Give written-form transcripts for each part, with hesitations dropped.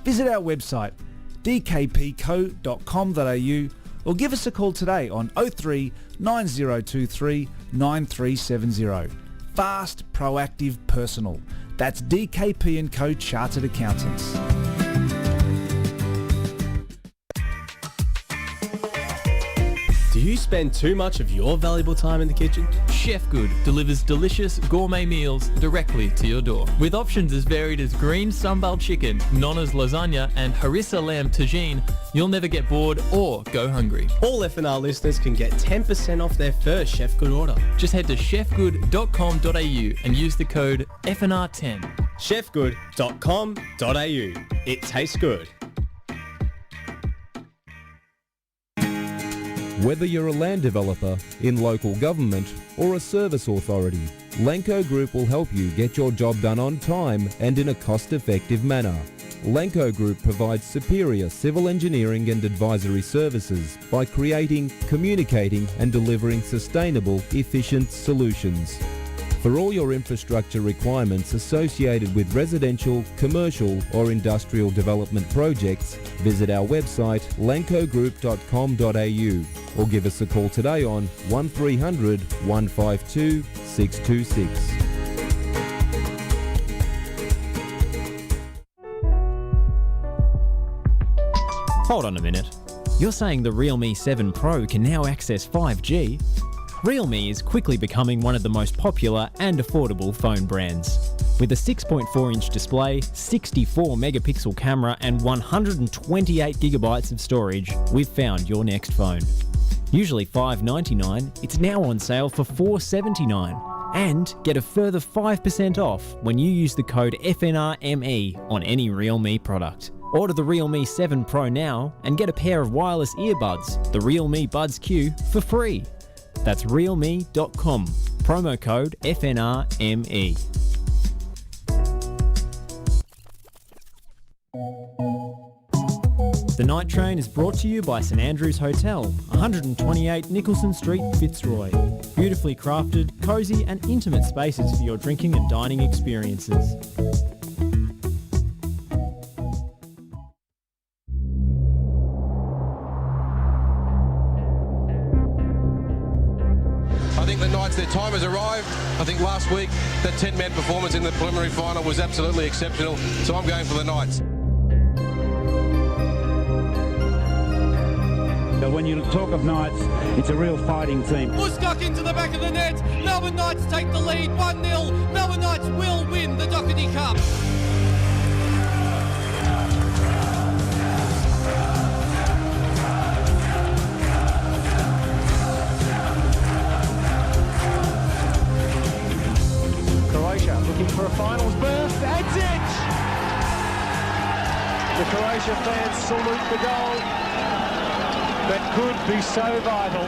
visit our website dkpco.com.au or give us a call today on 03 9023 9370. Fast, proactive, personal. That's DKP & Co Chartered Accountants. Do you spend too much of your valuable time in the kitchen? Chef Good delivers delicious gourmet meals directly to your door. With options as varied as green sambal chicken, Nonna's lasagna and harissa lamb tagine, you'll never get bored or go hungry. All F&R listeners can get 10% off their first Chef Good order. Just head to chefgood.com.au and use the code FNR10. chefgood.com.au. It tastes good. Whether you're a land developer, in local government or a service authority, Lanco Group will help you get your job done on time and in a cost-effective manner. Lanco Group provides superior civil engineering and advisory services by creating, communicating and delivering sustainable, efficient solutions. For all your infrastructure requirements associated with residential, commercial or industrial development projects, visit our website lancogroup.com.au or give us a call today on 1300 152 626. Hold on a minute. You're saying the Realme 7 Pro can now access 5G? Realme is quickly becoming one of the most popular and affordable phone brands. With a 6.4-inch display, 64 megapixel camera and 128 gigabytes of storage, we've found your next phone. Usually $599, it's now on sale for $479. And get a further 5% off when you use the code FNRME on any Realme product. Order the Realme 7 Pro now and get a pair of wireless earbuds, the Realme Buds Q, for free. That's realme.com. Promo code FNRME. The Night Train is brought to you by St Andrews Hotel, 128 Nicholson Street, Fitzroy. Beautifully crafted, cosy and intimate spaces for your drinking and dining experiences. I think the Knights, their time has arrived. I think last week that 10-man performance in the preliminary final was absolutely exceptional, so I'm going for the Knights. When you talk of Knights, it's a real fighting team. Buskok into the back of the net. Melbourne Knights take the lead 1-0. Melbourne Knights will win the Doherty Cup. Croatia looking for a finals berth. That's it! The Croatia fans salute the goal that could be so vital.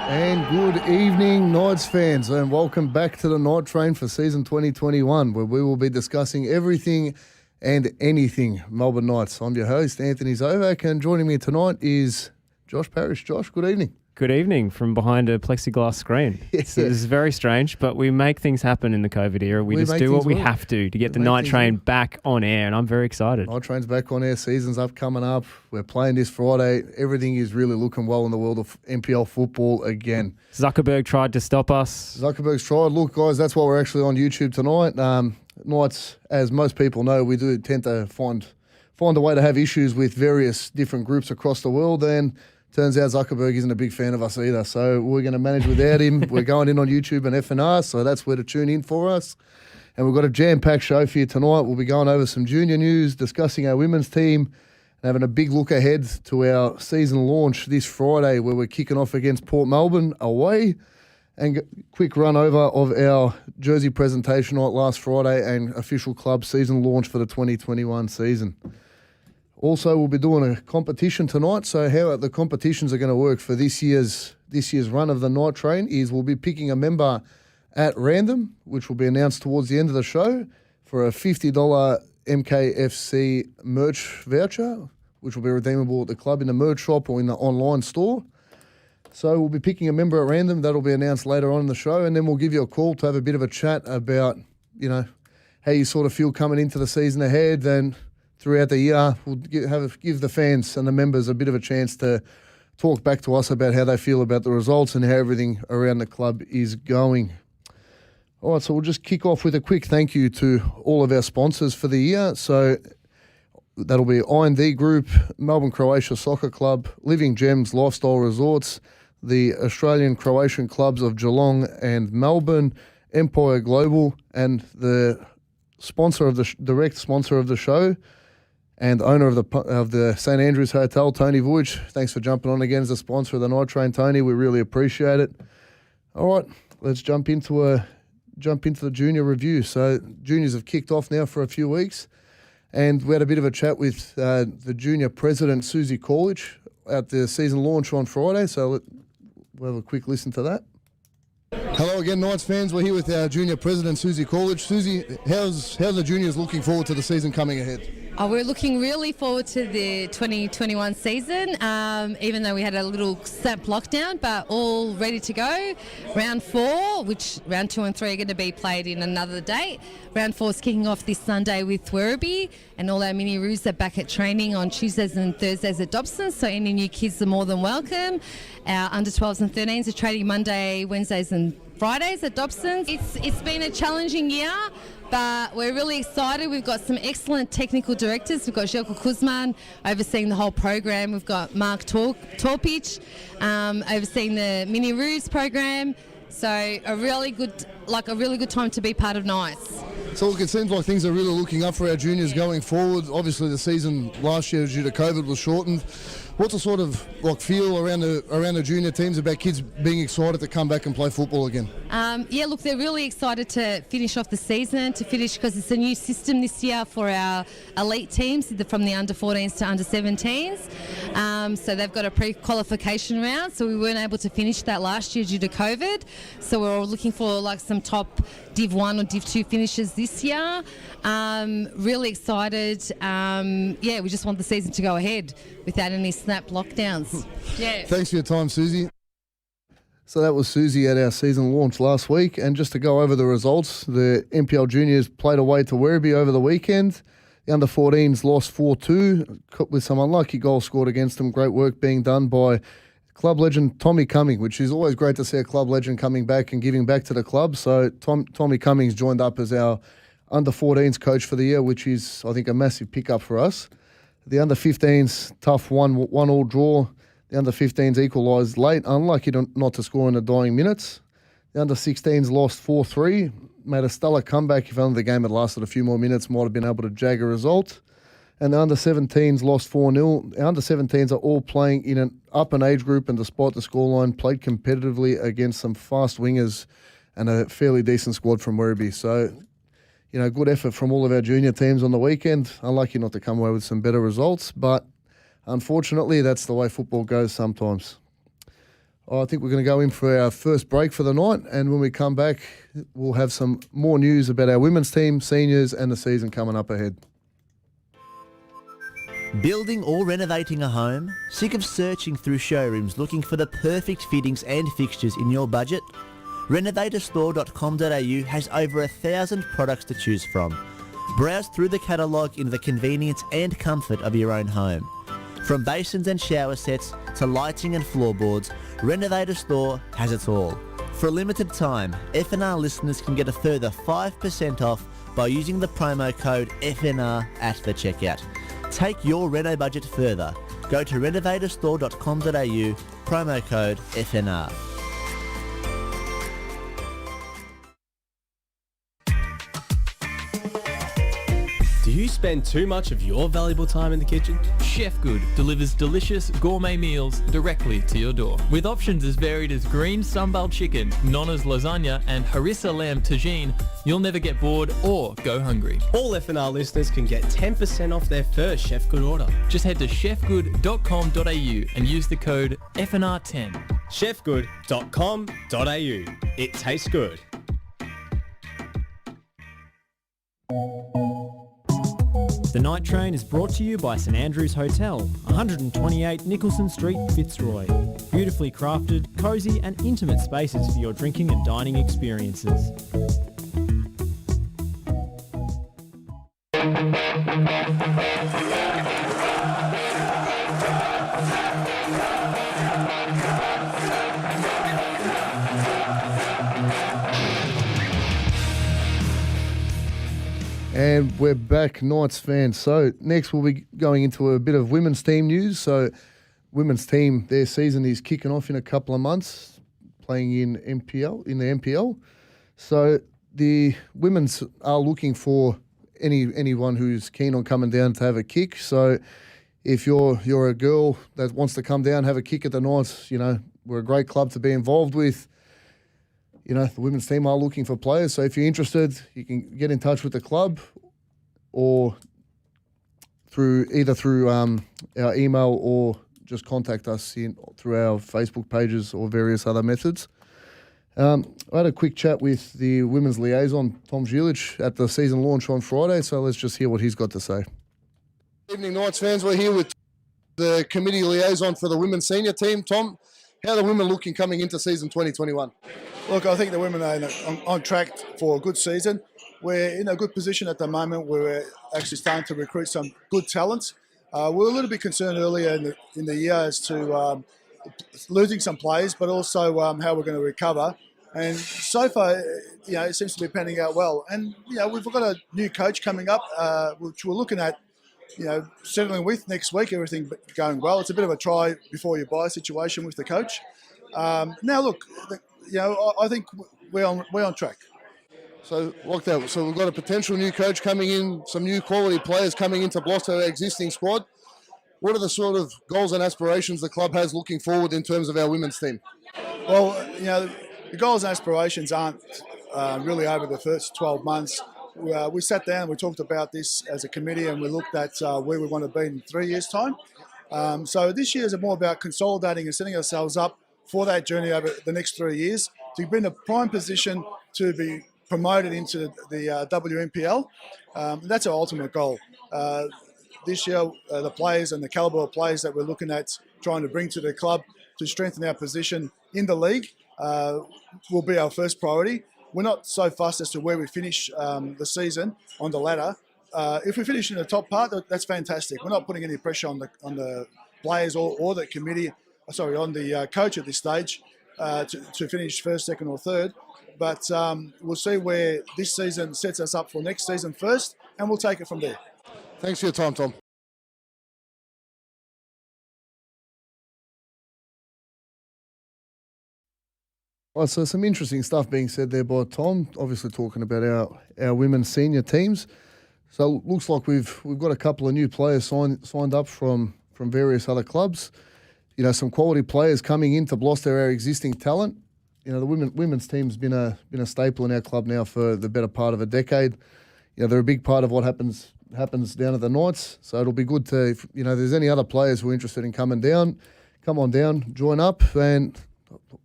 And good evening, Knights fans, and welcome back to the Night Train for season 2021, where we will be discussing everything and anything Melbourne Knights. I'm your host, Anthony Zovac, and joining me tonight is Josh Parrish. Josh, good evening. Good evening from behind a plexiglass screen. Yeah. So this is very strange, but we make things happen in the COVID era. We just do what we have to get the Night Train back on air, and I'm very excited. Night Train's back on air. Season's up, coming up. We're playing this Friday. Everything is really looking well in the world of NPL football again. Zuckerberg tried to stop us. Zuckerberg's tried. Look, guys, that's why we're actually on YouTube tonight. Knights, as most people know, we do tend to find a way to have issues with various different groups across the world, and turns out Zuckerberg isn't a big fan of us either, so we're going to manage without him. We're going in on YouTube and FNR, so that's where to tune in for us. And we've got a jam-packed show for you tonight. We'll be going over some junior news, discussing our women's team, and having a big look ahead to our season launch this Friday, where we're kicking off against Port Melbourne away. And quick run over of our jersey presentation night last Friday and official club season launch for the 2021 season. Also, we'll be doing a competition tonight. So how the competitions are going to work for this year's run of the Night Train is we'll be picking a member at random, which will be announced towards the end of the show, for a $50 MKFC merch voucher, which will be redeemable at the club in the merch shop or in the online store. So we'll be picking a member at random. That'll be announced later on in the show, and then we'll give you a call to have a bit of a chat about, how you sort of feel coming into the season ahead. Then throughout the year, we'll give the fans and the members a bit of a chance to talk back to us about how they feel about the results and how everything around the club is going. All right, so we'll just kick off with a quick thank you to all of our sponsors for the year. So that'll be I&D Group, Melbourne Croatia Soccer Club, Living Gems Lifestyle Resorts, the Australian Croatian clubs of Geelong and Melbourne, Empire Global, and the direct sponsor of the show and owner of the St Andrews Hotel, Tony Vujicic. Thanks for jumping on again as a sponsor of the Night Train, Tony. We really appreciate it. All right, let's jump into the junior review. So juniors have kicked off now for a few weeks, and we had a bit of a chat with the junior president, Susie Corlidge, at the season launch on Friday. So we'll have a quick listen to that. Hello again, Knights fans. We're here with our junior president, Susie Corlidge. Susie, how's the juniors looking forward to the season coming ahead? We're looking really forward to the 2021 season, even though we had a little snap lockdown, but all ready to go. Round 4, which round 2 and 3 are going to be played in another date. Round 4 is kicking off this Sunday with Werribee, and all our mini roos are back at training on Tuesdays and Thursdays at Dobson, so any new kids are more than welcome. Our under 12s and 13s are training Monday, Wednesdays and Fridays at Dobson. It's been a challenging year, but we're really excited. We've got some excellent technical directors. We've got Željko Kuzman overseeing the whole program. We've got Mark Torpic overseeing the Mini Roos program. So a really good time to be part of Knights. So look, it seems like things are really looking up for our juniors going forward. Obviously the season last year due to COVID was shortened. What's the sort of feel around the junior teams about kids being excited to come back and play football again? Look, they're really excited to finish off the season, because it's a new system this year for our elite teams, from the under 14s to under 17s. So they've got a pre-qualification round, so we weren't able to finish that last year due to COVID. So we're all looking for some top Div 1 or Div 2 finishes this year. Really excited. We just want the season to go ahead without any snap lockdowns. Yeah. Thanks for your time, Susie. So that was Susie at our season launch last week. And just to go over the results, the NPL juniors played away to Werribee over the weekend. The under 14s lost 4-2 with some unlucky goals scored against them. Great work being done by club legend Tommy Cumming, which is always great to see a club legend coming back and giving back to the club. So Tommy Cummings joined up as our under 14s coach for the year, which is, I think, a massive pickup for us. The under 15s, tough 1-1 draw. The under 15s equalised late, unlucky not to score in the dying minutes. The under 16s lost 4-3, made a stellar comeback. If only the game had lasted a few more minutes, might have been able to jag a result. And the under 17s lost 4-0. The under 17s are all playing in an up and age group, and despite the scoreline, played competitively against some fast wingers and a fairly decent squad from Werribee. So, good effort from all of our junior teams on the weekend. Unlucky not to come away with some better results, but unfortunately, that's the way football goes sometimes. I think we're going to go in for our first break for the night, and when we come back, we'll have some more news about our women's team, seniors, and the season coming up ahead. Building or renovating a home? Sick of searching through showrooms looking for the perfect fittings and fixtures in your budget? Renovatorstore.com.au has over 1,000 products to choose from. Browse through the catalogue in the convenience and comfort of your own home. From basins and shower sets to lighting and floorboards, Renovator Store has it all. For a limited time, FNR listeners can get a further 5% off by using the promo code FNR at the checkout. Take your reno budget further. Go to renovatorstore.com.au, promo code FNR. Do you spend too much of your valuable time in the kitchen? Chef Good delivers delicious gourmet meals directly to your door. With options as varied as green sambal chicken, Nonna's lasagna and harissa lamb tagine, you'll never get bored or go hungry. All FNR listeners can get 10% off their first Chef Good order. Just head to chefgood.com.au and use the code FNR10. chefgood.com.au. It tastes good. The Night Train is brought to you by St Andrews Hotel, 128 Nicholson Street, Fitzroy. Beautifully crafted, cosy and intimate spaces for your drinking and dining experiences. And we're back, Knights fans. So next we'll be going into a bit of women's team news. So women's team, their season is kicking off in a couple of months, playing in the NPL. So the women's are looking for anyone who's keen on coming down to have a kick. So if you're a girl that wants to come down, have a kick at the Knights, we're a great club to be involved with. The women's team are looking for players. So if you're interested, you can get in touch with the club or through our email or just contact us through our Facebook pages or various other methods. I had a quick chat with the women's liaison, Tom Zilic, at the season launch on Friday. So let's just hear what he's got to say. Good evening, Knights fans. We're here with the committee liaison for the women's senior team. Tom, how are the women looking coming into season 2021? Look, I think the women are on track for a good season. We're in a good position at the moment. We're actually starting to recruit some good talent. We were a little bit concerned earlier in the year as to losing some players, but also how we're going to recover. And so far, it seems to be panning out well. And, we've got a new coach coming up, which we're looking at, settling with next week, everything going well. It's a bit of a try before you buy situation with the coach. Now, look, I think we're on track. So, like that. So we've got a potential new coach coming in, some new quality players coming in to bolster our existing squad. What are the sort of goals and aspirations the club has looking forward in terms of our women's team? Well, the goals and aspirations aren't really over the first 12 months. We sat down and we talked about this as a committee and we looked at where we want to be in 3 years' time. So this year is more about consolidating and setting ourselves up for that journey over the next 3 years to be in a prime position to be promoted into the WNPL. That's our ultimate goal. This year, the players and the calibre of players that we're looking at trying to bring to the club to strengthen our position in the league will be our first priority. We're not so fussed as to where we finish the season on the ladder. If we finish in the top part, that's fantastic. We're not putting any pressure on the players or the committee, on the coach at this stage to finish first, second or third. But we'll see where this season sets us up for next season first, and we'll take it from there. Thanks for your time, Tom. Well, so some interesting stuff being said there by Tom, obviously talking about our women's senior teams. So it looks like we've got a couple of new players signed up from various other clubs. Some quality players coming in to bolster our existing talent. The women's team's been a staple in our club now for the better part of a decade. They're a big part of what happens down at the Knights. So it'll be good to, if there's any other players who are interested in coming down, come on down, join up, and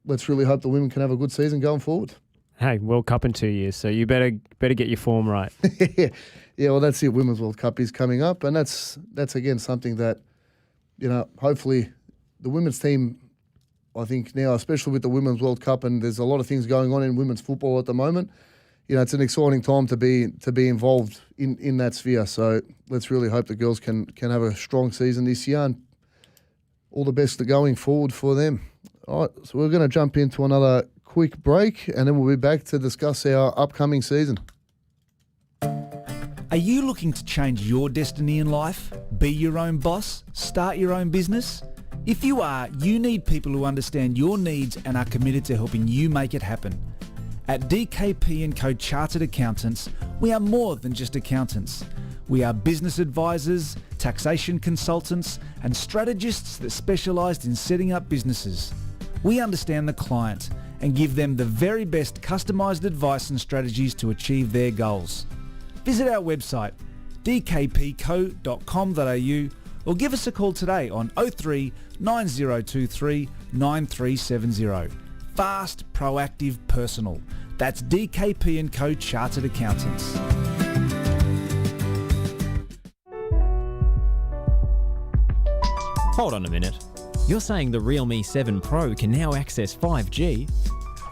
let's really hope the women can have a good season going forward. Hey, World Cup in 2 years, so you better get your form right. Yeah, well, that's it. Women's World Cup is coming up, and that's again something that, hopefully the women's team, I think now, especially with the Women's World Cup, and there's a lot of things going on in women's football at the moment, it's an exciting time to be involved in that sphere. So let's really hope the girls can have a strong season this year, and all the best going forward for them. All right, so we're going to jump into another quick break, and then we'll be back to discuss our upcoming season. Are you looking to change your destiny in life? Be your own boss? Start your own business? If you are, you need people who understand your needs and are committed to helping you make it happen. At DKP & Co Chartered Accountants, we are more than just accountants. We are business advisors, taxation consultants, and strategists that specialise in setting up businesses. We understand the client and give them the very best customised advice and strategies to achieve their goals. Visit our website dkpco.com.au or give us a call today on 03 9023 9370. Fast, proactive, personal. That's DKP & Co Chartered Accountants. Hold on a minute. You're saying the Realme 7 Pro can now access 5G?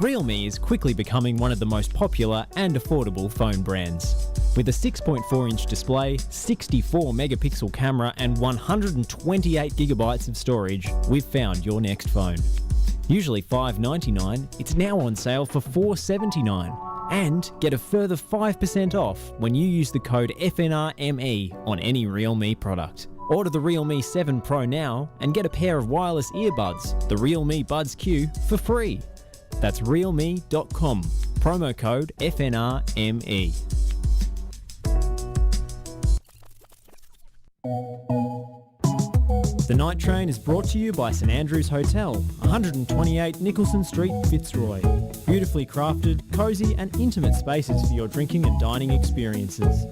Realme is quickly becoming one of the most popular and affordable phone brands. With a 6.4-inch display, 64 megapixel camera and 128 gigabytes of storage, we've found your next phone. Usually $599, it's now on sale for $479. And get a further 5% off when you use the code FNRME on any Realme product. Order the Realme 7 Pro now and get a pair of wireless earbuds, the Realme Buds Q, for free. That's realme.com. Promo code FNRME. The Night Train is brought to you by St Andrews Hotel, 128 Nicholson Street, Fitzroy. Beautifully crafted, cosy and intimate spaces for your drinking and dining experiences.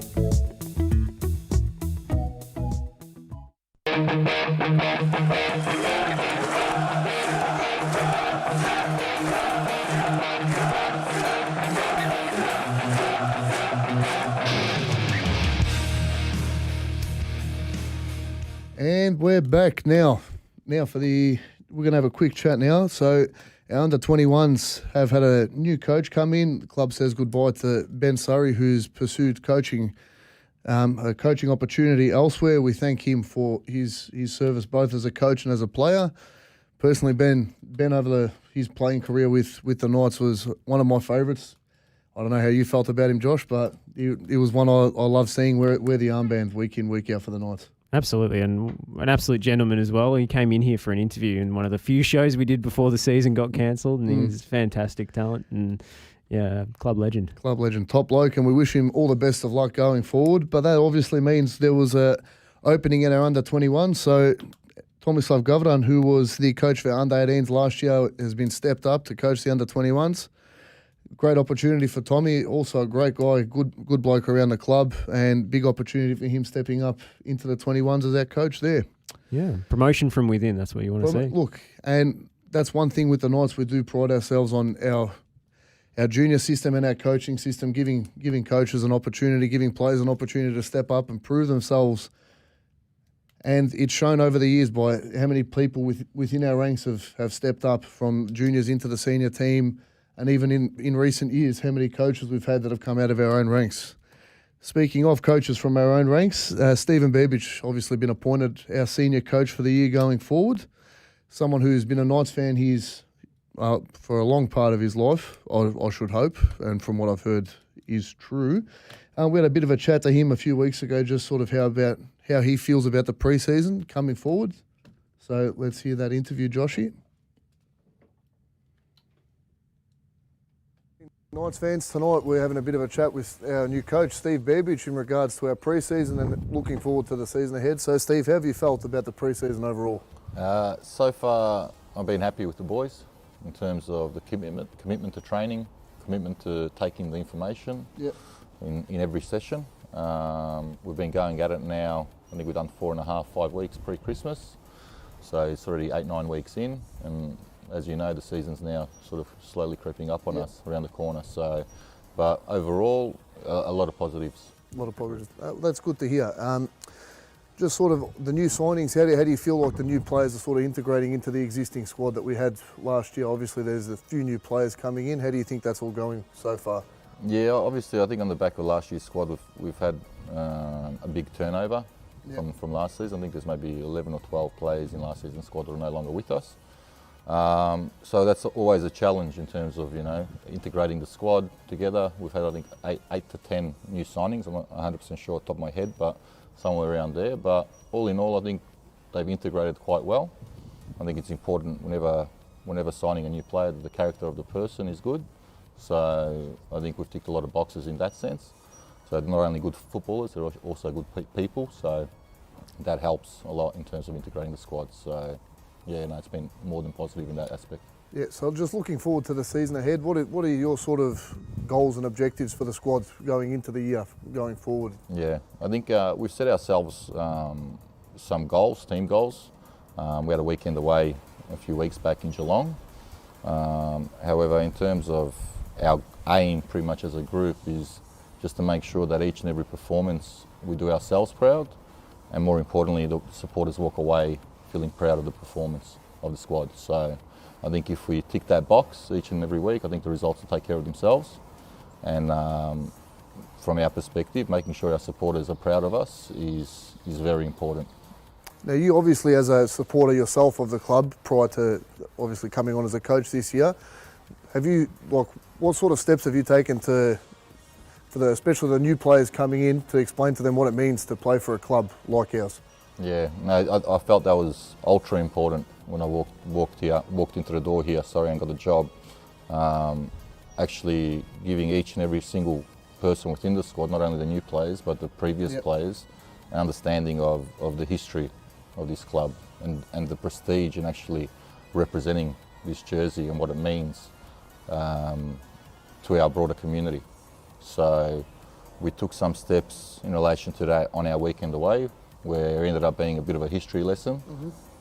And we're back now. We're going to have a quick chat now. So our under-21s have had a new coach come in. The club says goodbye to Ben Surrey, who's pursued coaching, a coaching opportunity elsewhere. We thank him for his service both as a coach and as a player. Personally, Ben over his playing career with the Knights was one of my favourites. I don't know how you felt about him, Josh, but it was one I love seeing wear the armband week in, week out for the Knights. Absolutely, and an absolute gentleman as well. He came in here for an interview in one of the few shows we did before the season got cancelled, and he was fantastic talent and, yeah, club legend. Club legend, top bloke, and we wish him all the best of luck going forward. But that obviously means there was a opening in our under-21, so Tomislav Govran, who was the coach for under-18s last year, has been stepped up to coach the under-21s. Great opportunity for Tommy, also a great guy, good bloke around the club, and big opportunity for him stepping up into the 21s as our coach there. Yeah, promotion from within, that's what you want to see. Look, and that's one thing with the Knights, we do pride ourselves on our junior system and our coaching system, giving coaches an opportunity, giving players an opportunity to step up and prove themselves. And it's shown over the years by how many people within our ranks have stepped up from juniors into the senior team. And even in recent years, how many coaches we've had that have come out of our own ranks. Speaking of coaches from our own ranks, Stephen Bebic obviously been appointed our senior coach for the year going forward. Someone who's been a Knights fan for a long part of his life, I should hope, and from what I've heard is true. We had a bit of a chat to him a few weeks ago, just sort of how he feels about the pre-season coming forward. So let's hear that interview, Joshy. Knights fans, tonight we're having a bit of a chat with our new coach, Steve Bebic, in regards to our pre-season and looking forward to the season ahead. So, Steve, how have you felt about the pre-season overall? So far, I've been happy with the boys in terms of the commitment to training, commitment to taking the information in every session. We've been going at it now. I think we've done 4.5, 5 weeks pre-Christmas. So it's already 8-9 weeks in, and as you know, the season's now sort of slowly creeping up on us around the corner. So, but overall, a lot of positives. A lot of positives. That's good to hear. Just sort of the new signings, how do you feel like the new players are sort of integrating into the existing squad that we had last year? Obviously, there's a few new players coming in. How do you think that's all going so far? Yeah, obviously, I think on the back of last year's squad, we've had a big turnover from last season. I think there's maybe 11 or 12 players in last season's squad that are no longer with us. So that's always a challenge in terms of, integrating the squad together. We've had, I think, 8 to 10 new signings. I'm not 100% sure off the top of my head, but somewhere around there. But all in all, I think they've integrated quite well. I think it's important whenever signing a new player that the character of the person is good. So I think we've ticked a lot of boxes in that sense. So they're not only good footballers, they're also good people. So that helps a lot in terms of integrating the squad. So yeah, it's been more than positive in that aspect. Yeah, so just looking forward to the season ahead. What are your sort of goals and objectives for the squad going into the year, going forward? Yeah, I think we've set ourselves some goals, team goals. We had a weekend away a few weeks back in Geelong. However, in terms of our aim pretty much as a group is just to make sure that each and every performance we do ourselves proud, and more importantly, the supporters walk away feeling proud of the performance of the squad. So I think if we tick that box each and every week, I think the results will take care of themselves. And from our perspective, making sure our supporters are proud of us is very important. Now, you obviously, as a supporter yourself of the club, prior to obviously coming on as a coach this year, what sort of steps have you taken especially the new players coming in, to explain to them what it means to play for a club like ours? Yeah, no, I felt that was ultra important when I walked into the door here, and got the job. Actually giving each and every single person within the squad, not only the new players, but the previous players, an understanding of the history of this club and the prestige and actually representing this jersey and what it means to our broader community. So we took some steps in relation to that on our weekend away, where it ended up being a bit of a history lesson,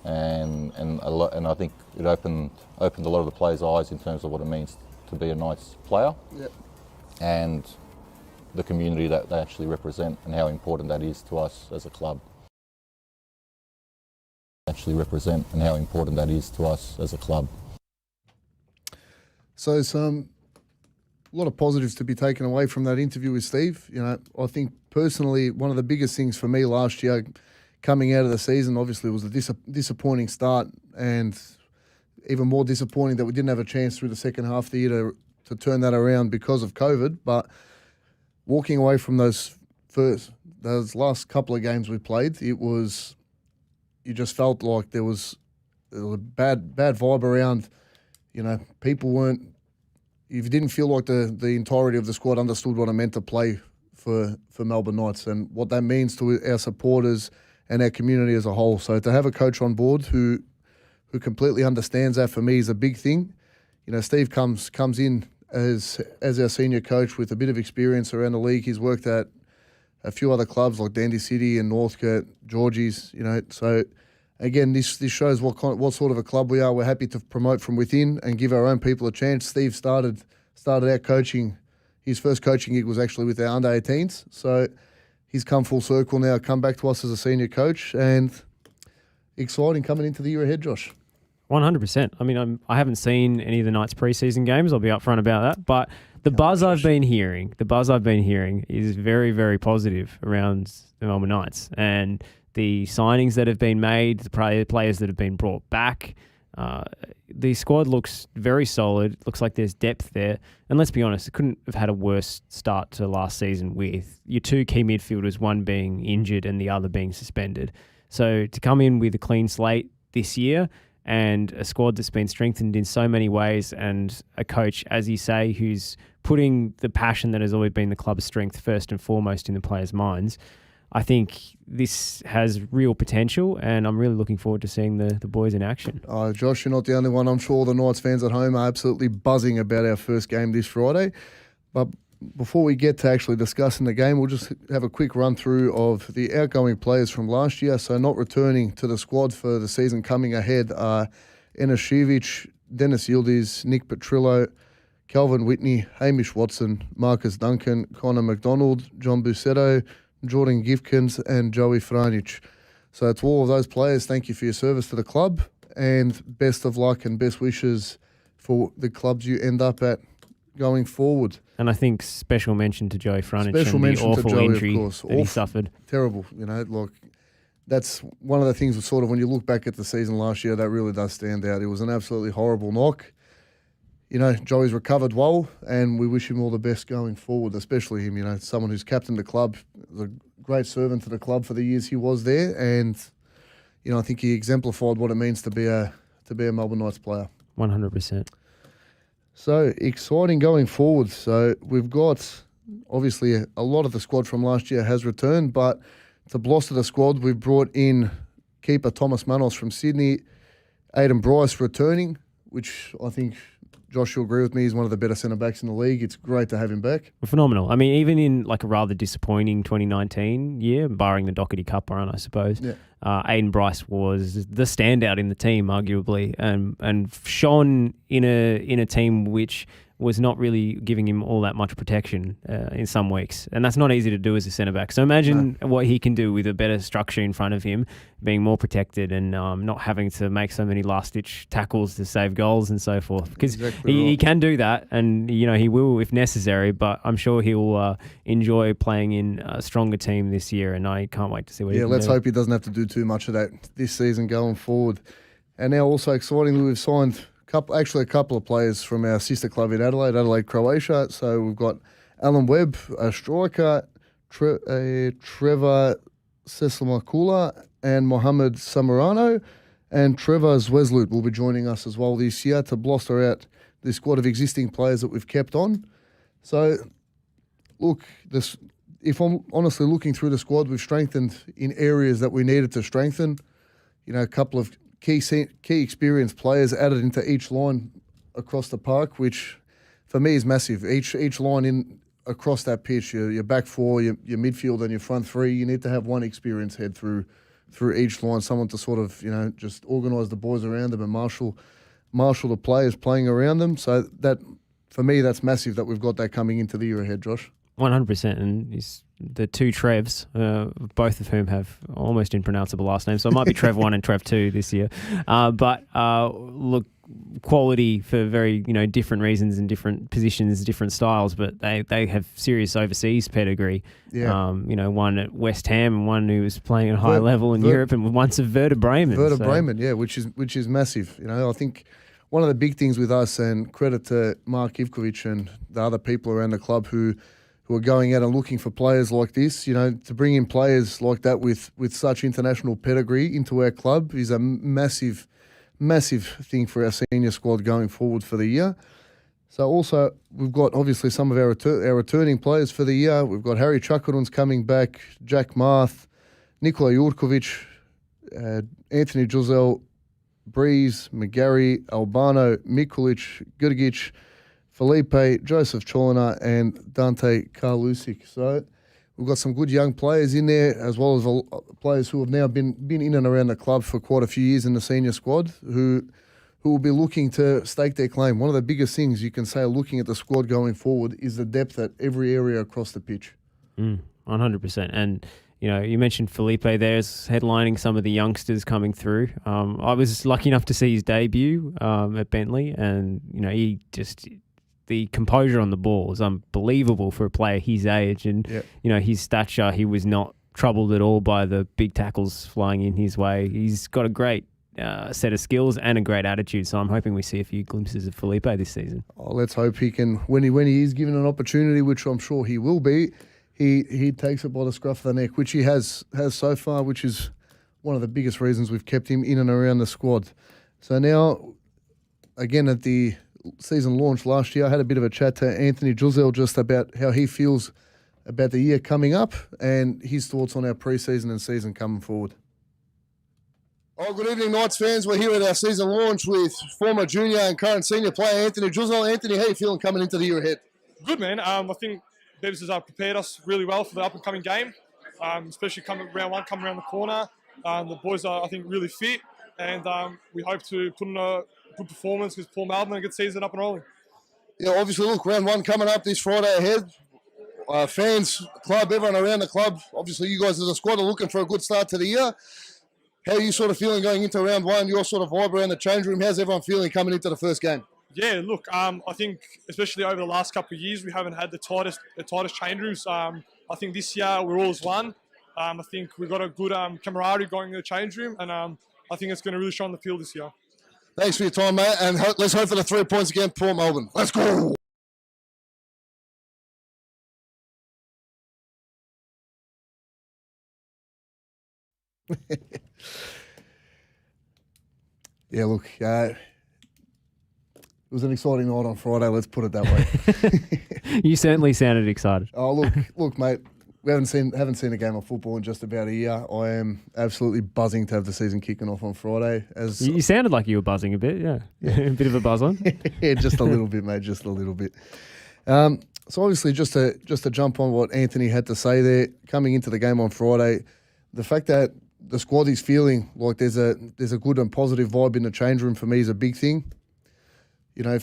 and I think it opened a lot of the players' eyes in terms of what it means to be a Knights player, and the community that they actually represent, and how important that is to us as a club. So a lot of positives to be taken away from that interview with Steve. I think personally one of the biggest things for me last year, coming out of the season, obviously was a disappointing start, and even more disappointing that we didn't have a chance through the second half of the year to turn that around because of COVID. But walking away from those last couple of games we played, you just felt like there was a bad vibe around. People weren't. You didn't feel like the entirety of the squad understood what it meant to play for Melbourne Knights and what that means to our supporters and our community as a whole. So to have a coach on board who completely understands that, for me, is a big thing. Steve comes in as our senior coach with a bit of experience around the league. He's worked at a few other clubs like Dandy City and Northcote, Georgie's. So again, this shows what sort of a club we are. We're happy to promote from within and give our own people a chance. Steve started out coaching. His first coaching gig was actually with our under-18s. So he's come full circle now, come back to us as a senior coach, and exciting coming into the year ahead, Josh. 100%. I mean, I haven't seen any of the Knights preseason games. I'll be upfront about that. But the buzz I've been hearing is very, very positive around the Melbourne Knights, and the signings that have been made, the players that have been brought back. The squad looks very solid. Looks like there's depth there. And let's be honest, it couldn't have had a worse start to last season with your two key midfielders, one being injured and the other being suspended. So to come in with a clean slate this year, and a squad that's been strengthened in so many ways, and a coach, as you say, who's putting the passion that has always been the club's strength first and foremost in the players' minds, I think this has real potential, and I'm really looking forward to seeing the boys in action. Josh, you're not the only one. I'm sure the Knights fans at home are absolutely buzzing about our first game this Friday. But before we get to actually discussing the game, we'll just have a quick run through of the outgoing players from last year. So not returning to the squad for the season coming ahead are Enes Shivic, Dennis Yildiz, Nick Petrillo, Calvin Whitney, Hamish Watson, Marcus Duncan, Connor McDonald, John Busetto, Jordan Gifkins and Joey Franjic. So to all of those players, thank you for your service to the club, and best of luck and best wishes for the clubs you end up at going forward. And I think special mention to Joey Franjic and the awful injury that he suffered. Terrible, that's one of the things sort of when you look back at the season last year, that really does stand out. It was an absolutely horrible knock. Joey's recovered well, and we wish him all the best going forward, especially him, someone who's captained the club, was a great servant to the club for the years he was there, and, I think he exemplified what it means to be a Melbourne Knights player. 100%. So, exciting going forward. So, we've got, obviously, a lot of the squad from last year has returned, but to bolster the squad, we've brought in keeper Thomas Manos from Sydney, Aidan Bryce returning, which I think Josh, you'll agree with me, he's one of the better centre-backs in the league. It's great to have him back. Phenomenal. I mean, even in a rather disappointing 2019 year, barring the Doherty Cup run, I suppose, Aidan Bryce was the standout in the team, arguably, and shone in a team which was not really giving him all that much protection in some weeks. And that's not easy to do as a centre-back. So imagine what he can do with a better structure in front of him, being more protected and not having to make so many last-ditch tackles to save goals and so forth. Because he can do that, and he will if necessary, but I'm sure he'll enjoy playing in a stronger team this year, and I can't wait to see what he can do. Yeah, let's hope he doesn't have to do too much of that this season going forward. And now also excitingly, we've signed a couple of players from our sister club in Adelaide, Croatia. So we've got Alan Webb, a striker, Trevor Seslamakula and Mohamed Samarano, and Trevor Zweslut will be joining us as well this year to bluster out the squad of existing players that we've kept on. So, look, if I'm honestly looking through the squad, we've strengthened in areas that we needed to strengthen. A couple of key experienced players added into each line across the park, which for me is massive. Each line in across that pitch, your back four, your midfield, and your front three, you need to have one experienced head through each line, someone to sort of just organise the boys around them and marshal the players playing around them. So that for me, that's massive that we've got that coming into the year ahead, Josh. 100%, and the two Trevs, both of whom have almost impronounceable last names, so it might be Trev 1 and Trev 2 this year. But look, quality for very different reasons and different positions, different styles, but they have serious overseas pedigree. Yeah. One at West Ham and one who was playing at a high level in Europe, and once of Werder Bremen. Bremen, yeah, which is massive. I think one of the big things with us, and credit to Mark Ivkovic and the other people around the club who are going out and looking for players like this, to bring in players like that with such international pedigree into our club is a massive thing for our senior squad going forward for the year. So also, we've got obviously some of our returning players for the year. We've got Harry Chukarun's coming back, Jack Marth, Nikola Jurkovic, Anthony Juzel, Breeze, McGarry, Albano, Mikulic, Gurgic, Felipe, Joseph Cholina, and Dante Karlusik. So we've got some good young players in there, as well as players who have now been in and around the club for quite a few years in the senior squad, who will be looking to stake their claim. One of the biggest things you can say looking at the squad going forward is the depth at every area across the pitch. 100%. And you mentioned Felipe there's headlining some of the youngsters coming through. I was lucky enough to see his debut at Bentley, and he just... the composure on the ball is unbelievable for a player his age, and his stature. He was not troubled at all by the big tackles flying in his way. He's got a great set of skills and a great attitude. So I'm hoping we see a few glimpses of Felipe this season. Oh, let's hope he can. When he is given an opportunity, which I'm sure he will be, he takes it by the scruff of the neck, which he has so far, which is one of the biggest reasons we've kept him in and around the squad. So now, again at the season launch last year, I had a bit of a chat to Anthony Juzel just about how he feels about the year coming up and his thoughts on our pre-season and season coming forward. Oh, good evening, Knights fans. We're here at our season launch with former junior and current senior player Anthony Juzel. Anthony, how are you feeling coming into the year ahead? Good, man. I think Beavs has prepared us really well for the up-and-coming game, especially round one coming around the corner. The boys are, I think, really fit, and we hope to put in a good performance because Paul Melbourne, a good season up and rolling. Yeah, obviously, look, round one coming up this Friday ahead. Fans, club, everyone around the club, obviously you guys as a squad are looking for a good start to the year. How are you sort of feeling going into round one, your sort of vibe around the change room? How's everyone feeling coming into the first game? Yeah, look, I think especially over the last couple of years, we haven't had the tightest change rooms. I think this year we're all as one. I think we've got a good camaraderie going in the change room, and I think it's going to really show on the field this year. Thanks for your time, mate, and let's hope for the 3 points against Port Melbourne. Let's go! Yeah, look, it was an exciting night on Friday, let's put it that way. You certainly sounded excited. Oh, look, mate, we haven't seen a game of football in just about a year. I am absolutely buzzing to have the season kicking off on Friday. You sounded like you were buzzing a bit, yeah. A bit of a buzz on. Yeah, just a little bit, mate, just a little bit. So obviously, just to jump on what Anthony had to say there, coming into the game on Friday, the fact that the squad is feeling like there's a good and positive vibe in the change room for me is a big thing. You know,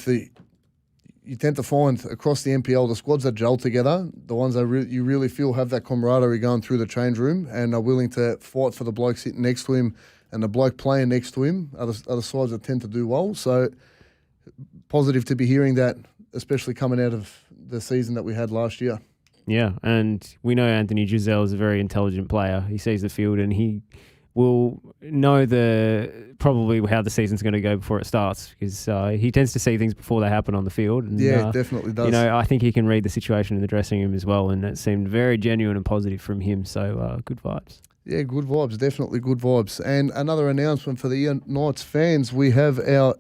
you tend to find across the NPL, the squads that gel together, the ones that you really feel have that camaraderie going through the change room and are willing to fight for the bloke sitting next to him and the bloke playing next to him, are the sides that tend to do well. So positive to be hearing that, especially coming out of the season that we had last year. Yeah, and we know Anthony Giselle is a very intelligent player. He sees the field and he will know probably how the season's going to go before it starts, because he tends to see things before they happen on the field. And, definitely does. I think he can read the situation in the dressing room as well, and that seemed very genuine and positive from him. So good vibes. Yeah, good vibes, definitely good vibes. And another announcement for the Knights fans, we have our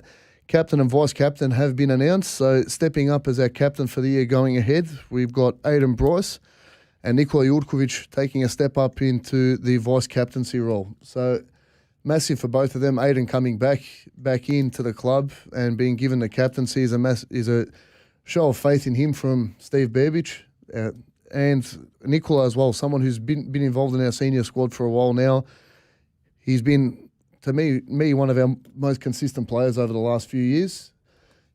captain and vice-captain have been announced. So stepping up as our captain for the year going ahead, we've got Aidan Bryce and Nikola Jurkovic taking a step up into the vice-captaincy role. So massive for both of them. Aidan coming back into the club and being given the captaincy is a show of faith in him from Steve Berbich. And Nikola as well, someone who's been involved in our senior squad for a while now. He's been, to me, one of our most consistent players over the last few years.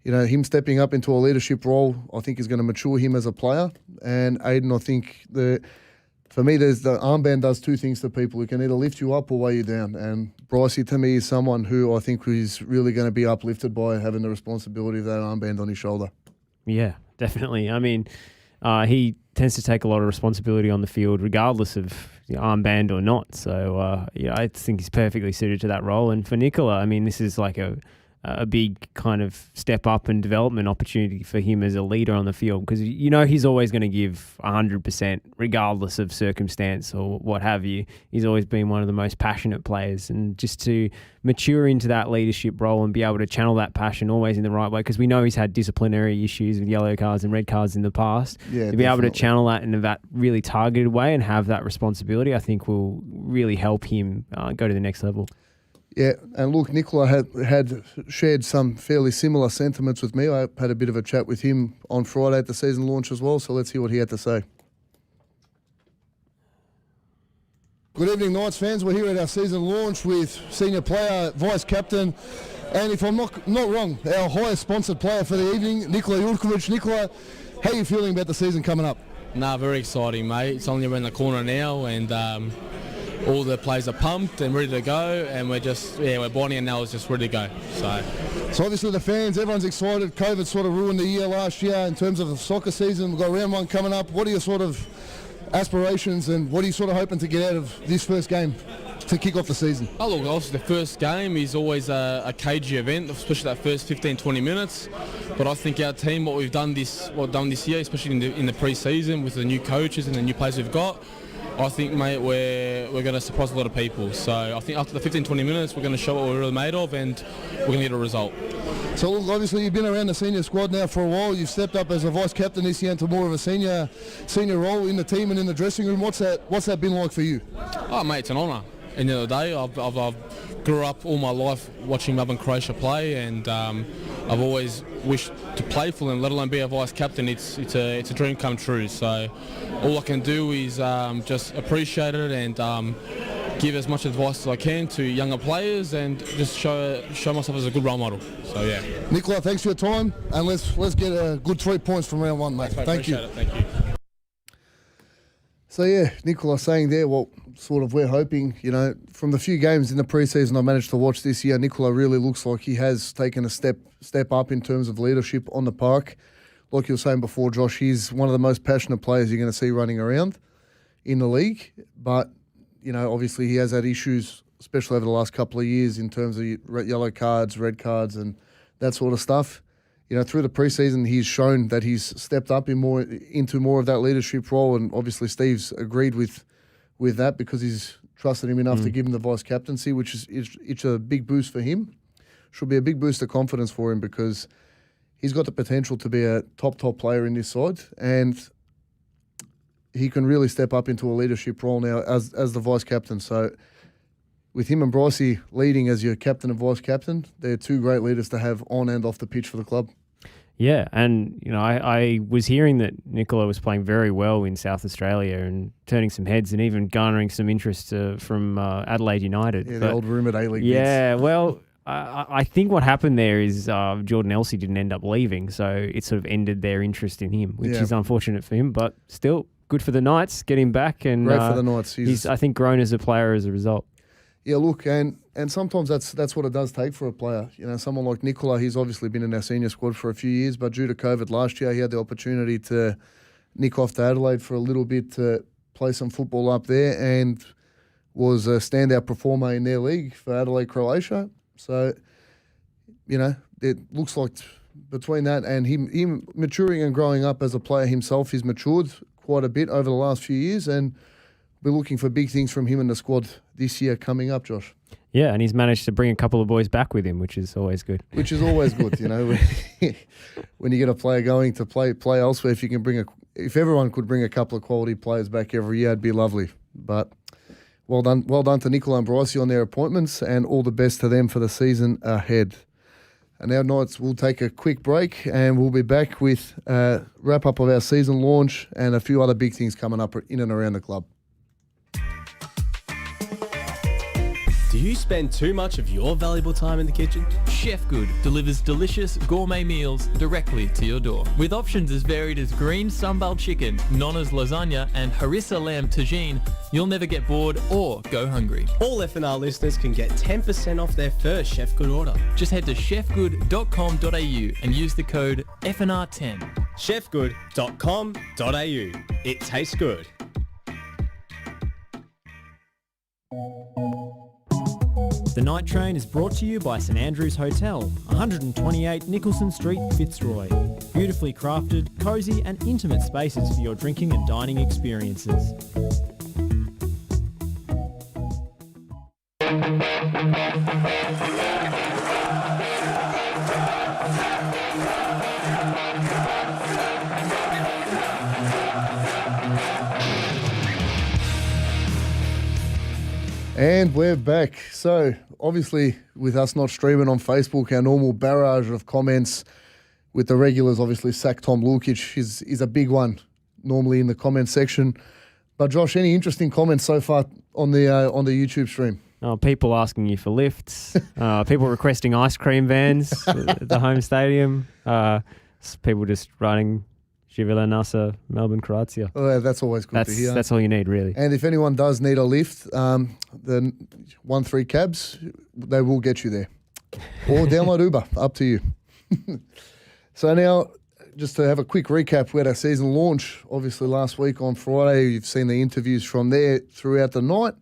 You know, him stepping up into a leadership role, I think, is going to mature him as a player. And Aidan, I think, for me, the armband does two things to people. It can either lift you up or weigh you down. And Brycey, to me, is someone who I think is really going to be uplifted by having the responsibility of that armband on his shoulder. Yeah, definitely. I mean, he tends to take a lot of responsibility on the field, regardless of armband or not. So, I think he's perfectly suited to that role. And for Nikola, I mean, this is like a big kind of step up and development opportunity for him as a leader on the field, because he's always going to give 100% regardless of circumstance or what have you. He's always been one of the most passionate players, and just to mature into that leadership role and be able to channel that passion always in the right way, because we know he's had disciplinary issues with yellow cards and red cards in the past. Yeah, to be able to channel that in that really targeted way and have that responsibility, I think will really help him go to the next level. Yeah, and look, Nikola had shared some fairly similar sentiments with me. I had a bit of a chat with him on Friday at the season launch as well, so let's hear what he had to say. Good evening, Knights fans. We're here at our season launch with senior player, vice-captain, and if I'm not wrong, our highest sponsored player for the evening, Nikola Jurkovic. Nikola, how are you feeling about the season coming up? Very exciting, mate. It's only around the corner now, and all the players are pumped and ready to go, and we're Bonnie and Nell is just ready to go. So obviously the fans, everyone's excited. COVID sort of ruined the year last year in terms of the soccer season. We've got round one coming up. What are your sort of aspirations, and what are you sort of hoping to get out of this first game to kick off the season? Oh, look, obviously the first game is always a cagey event, especially that first 15-20 minutes. But I think our team, what we've done this year, especially in the pre-season with the new coaches and the new players we've got, I think, mate, we're going to surprise a lot of people. So I think after the 15-20 minutes, we're going to show what we're really made of, and we're going to get a result. So obviously you've been around the senior squad now for a while. You've stepped up as a vice-captain this year into more of a senior role in the team and in the dressing room. What's that been like for you? Oh, mate, it's an honour. And the other day, I've grew up all my life watching Melbourne Croatia play, and I've always wished to play for them, let alone be a vice-captain. It's a dream come true. So all I can do is just appreciate it and give as much advice as I can to younger players, and just show myself as a good role model. So yeah. Nikola, thanks for your time, and let's get a good 3 points from round one, mate. Thank you. Thank you. So yeah, Nikola saying there what sort of we're hoping, from the few games in the pre-season I managed to watch this year, Nikola really looks like he has taken a step up in terms of leadership on the park. Like you were saying before, Josh, he's one of the most passionate players you're going to see running around in the league. But, obviously he has had issues, especially over the last couple of years, in terms of yellow cards, red cards, and that sort of stuff. Through the preseason, he's shown that he's stepped up into more of that leadership role, and obviously Steve's agreed with that because he's trusted him enough to give him the vice captaincy, which is it's a big boost for him. Should be a big boost of confidence for him because he's got the potential to be a top player in this side, and he can really step up into a leadership role now as the vice captain. So with him and Brycey leading as your captain and vice captain, they're two great leaders to have on and off the pitch for the club. Yeah, and I was hearing that Nikola was playing very well in South Australia and turning some heads and even garnering some interest from Adelaide United. Yeah, the old rumoured A-League Yeah, bids. well, I think what happened there is Jordan Elsey didn't end up leaving, so it sort of ended their interest in him, which is unfortunate for him, but still good for the Knights. Get him back, and Great for the Knights. He's I think grown as a player as a result. Yeah, look, and sometimes that's what it does take for a player. You know, someone like Nicola, he's obviously been in our senior squad for a few years, but due to COVID last year, he had the opportunity to nick off to Adelaide for a little bit to play some football up there, and was a standout performer in their league for Adelaide Croatia. So, you know, it looks like between that and him maturing and growing up as a player himself, he's matured quite a bit over the last few years, and we're looking for big things from him in the squad this year coming up, Josh. Yeah, and he's managed to bring a couple of boys back with him, which is always good. Which is always good, you know. When you get a player going to play elsewhere, if everyone could bring a couple of quality players back every year, it'd be lovely. But well done to Nicola and Brycey on their appointments, and all the best to them for the season ahead. And now, Knights, we'll take a quick break, and we'll be back with a wrap-up of our season launch and a few other big things coming up in and around the club. Do you spend too much of your valuable time in the kitchen? Chef Good delivers delicious gourmet meals directly to your door. With options as varied as green sambal chicken, Nonna's lasagna and harissa lamb tagine, you'll never get bored or go hungry. All FNR listeners can get 10% off their first Chef Good order. Just head to chefgood.com.au and use the code FNR10. chefgood.com.au. It tastes good. The Night Train is brought to you by St Andrews Hotel, 128 Nicholson Street, Fitzroy. Beautifully crafted, cosy and intimate spaces for your drinking and dining experiences. And we're back. So, obviously, with us not streaming on Facebook, our normal barrage of comments with the regulars, obviously, sack Tom Lukic is a big one, normally in the comment section. But, Josh, any interesting comments so far on the YouTube stream? People asking you for lifts, people requesting ice cream vans at the home stadium, people just writing Živela Nasa, Melbourne Croatia. Oh, that's always good to hear. That's all you need, really. And if anyone does need a lift, the 1-3 cabs, they will get you there. Or download Uber, up to you. So now, just to have a quick recap, we had our season launch, obviously last week on Friday. You've seen the interviews from there throughout the night.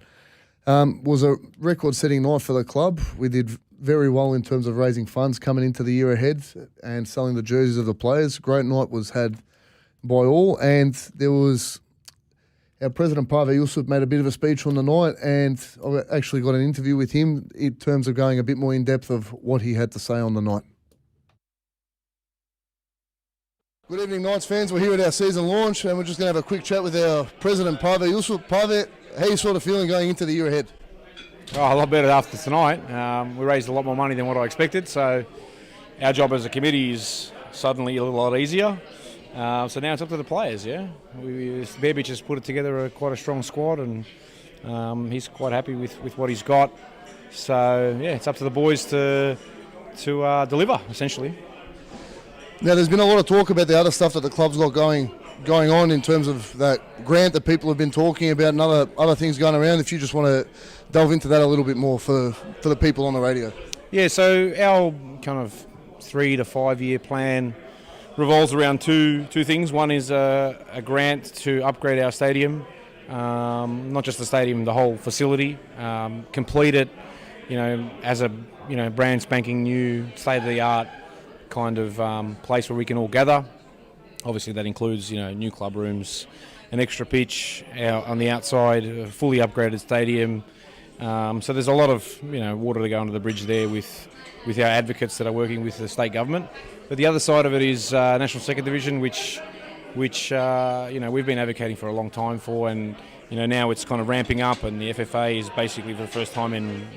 Was a record-setting night for the club. We did very well in terms of raising funds coming into the year ahead and selling the jerseys of the players. Great night was had by all, and there was our president Pavel Yusuf made a bit of a speech on the night, and I actually got an interview with him in terms of going a bit more in depth of what he had to say on the night. Good evening, Knights fans. We're here at our season launch, and we're just going to have a quick chat with our president Pavel Yusuf. Pavel, how are you sort of feeling going into the year ahead? Oh, a lot better after tonight. We raised a lot more money than what I expected, so our job as a committee is suddenly a lot easier. So now it's up to the players, yeah. Bebic has put it together quite a strong squad, and he's quite happy with what he's got. So, yeah, it's up to the boys to deliver, essentially. Now, there's been a lot of talk about the other stuff that the club's got going on in terms of that grant that people have been talking about and other things going around. If you just want to delve into that a little bit more for the people on the radio. Yeah, so our kind of 3 to 5 year plan revolves around two things. One is a grant to upgrade our stadium, not just the stadium, the whole facility, complete it, as a brand spanking new, state of the art kind of place where we can all gather. Obviously, that includes new club rooms, an extra pitch on the outside, a fully upgraded stadium. So there's a lot of water to go under the bridge there with our advocates that are working with the state government. But the other side of it is National Second Division, which we've been advocating for a long time for, and now it's kind of ramping up, and the FFA is basically for the first time in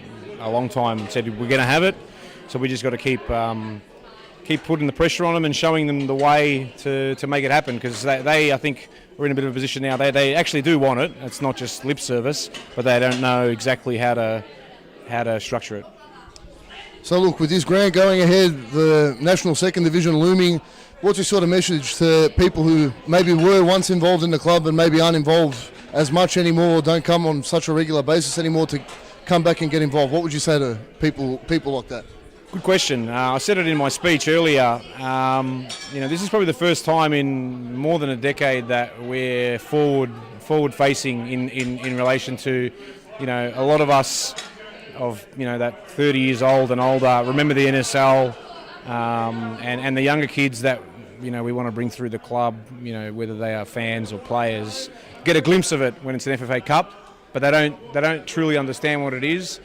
a long time said we're going to have it. So we just got to keep putting the pressure on them and showing them the way to make it happen, because they I think are in a bit of a position now. They actually do want it. It's not just lip service, but they don't know exactly how to structure it. So look, with this grant going ahead, the National Second Division looming, what's your sort of message to people who maybe were once involved in the club and maybe aren't involved as much anymore, don't come on such a regular basis anymore, to come back and get involved? What would you say to people like that? Good question. I said it in my speech earlier. This is probably the first time in more than a decade that we're forward facing in relation to, a lot of us of that 30 years old and older remember the NSL, and the younger kids that we want to bring through the club, whether they are fans or players, get a glimpse of it when it's an FFA Cup, but they don't truly understand what it is.